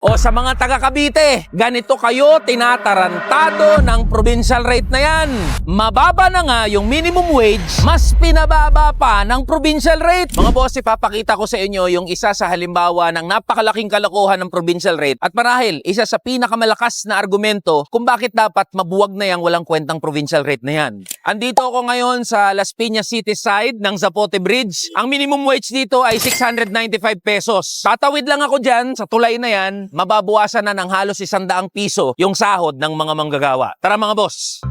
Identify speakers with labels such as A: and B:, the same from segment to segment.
A: O sa mga taga Cavite, ganito kayo tinatarantado ng provincial rate na yan. Mababa na nga yung minimum wage, mas pinababa pa ng provincial rate. Mga boss, ipapakita ko sa inyo yung isa sa halimbawa ng napakalaking kalokohan ng provincial rate at marahil isa sa pinakamalakas na argumento kung bakit dapat mabuwag na yung walang kwentang provincial rate na yan. Andito ako ngayon sa Las Piñas City side ng Zapote Bridge. Ang minimum wage dito ay 695 pesos. Tatawid lang ako dyan sa tulay na yan, mababawasan na ng halos 100 piso yung sahod ng mga manggagawa. Tara mga boss!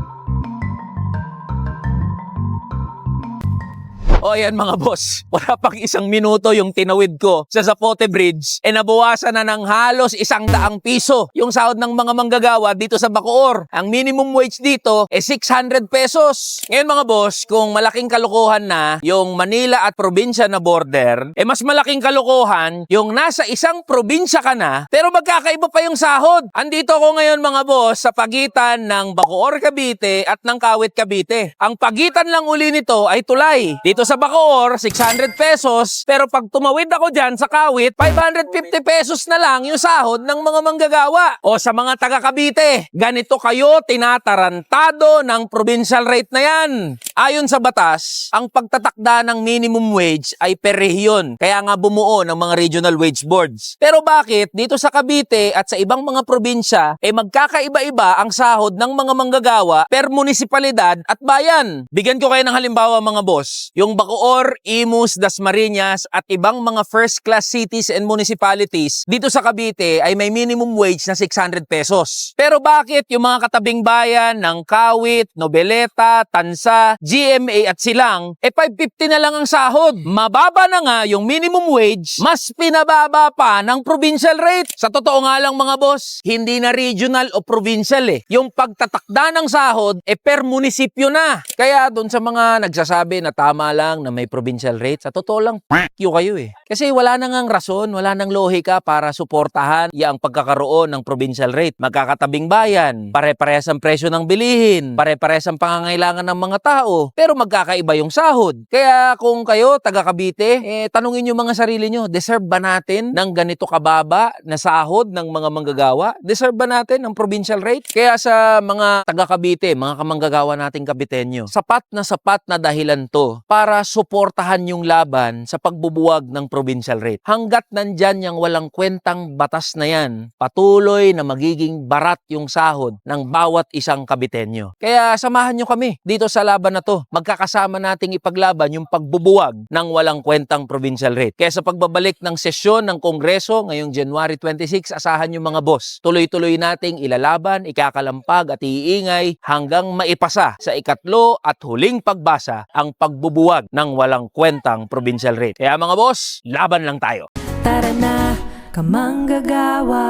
A: O ayan mga boss, wala pang 1 minuto yung tinawid ko sa Zapote Bridge, nabawasan na ng halos 100 piso yung sahod ng mga manggagawa dito sa Bacoor. Ang minimum wage dito 600 pesos. Ngayon mga boss, kung malaking kalokohan na yung Manila at probinsya na border, mas malaking kalokohan yung nasa isang probinsya ka na, pero magkakaiba pa yung sahod. Andito ako ngayon mga boss sa pagitan ng Bacoor, Cavite at ng Kawit, Cavite. Ang pagitan lang uli nito ay tulay. Dito sa Bacoor, 600 pesos, pero pag tumawid ako dyan sa Kawit, 550 pesos na lang yung sahod ng mga manggagawa. O sa mga taga Cavite, ganito kayo tinatarantado ng provincial rate na yan. Ayon sa batas, ang pagtatakda ng minimum wage ay per rehiyon, kaya nga bumuo ng mga regional wage boards. Pero bakit dito sa Cavite at sa ibang mga probinsya, magkakaiba-iba ang sahod ng mga manggagawa per munisipalidad at bayan? Bigyan ko kayo ng halimbawa mga boss. Yung Bacoor, Imus, Dasmariñas at ibang mga first-class cities and municipalities dito sa Cavite ay may minimum wage na 600 pesos. Pero bakit yung mga katabing bayan ng Kawit, Nobeleta, Tansa, GMA at Silang, 550 na lang ang sahod? Mababa na nga yung minimum wage, mas pinababa pa ng provincial rate. Sa totoo nga lang mga boss, hindi na regional o provincial Yung pagtatakda ng sahod, per munisipyo na. Kaya doon sa mga nagsasabi na tama lang na may provincial rate, sa totoo lang, yung kayo Kasi wala nang ang rason, wala nang lohika para suportahan yung pagkakaroon ng provincial rate. Magkakatabing bayan, pare-parehas ang presyo ng bilihin, pare-parehas ang pangangailangan ng mga tao, pero magkakaiba yung sahod. Kaya kung kayo, taga Cavite, tanungin nyo mga sarili nyo, deserve ba natin ng ganito kababa na sahod ng mga manggagawa? Deserve ba natin ang provincial rate? Kaya sa mga taga Cavite, mga kamanggagawa nating Caviteño, sapat na dahilan to para suportahan yung laban sa pagbubuwag ng provincial rate. Hanggat nandyan yung walang kwentang batas na yan, patuloy na magiging barat yung sahod ng bawat isang Caviteño. Kaya samahan nyo kami dito sa laban na to. Magkakasama nating ipaglaban yung pagbubuwag ng walang kwentang provincial rate. Kaya sa pagbabalik ng sesyon ng Kongreso ngayong January 26, asahan yung mga boss. Tuloy-tuloy nating ilalaban, ikakalampag at iingay hanggang maipasa sa ikatlo at huling pagbasa ang pagbubuwag ng walang kwentang provincial rate. Kaya mga boss, laban lang tayo.
B: Tara na, kamanggagawa.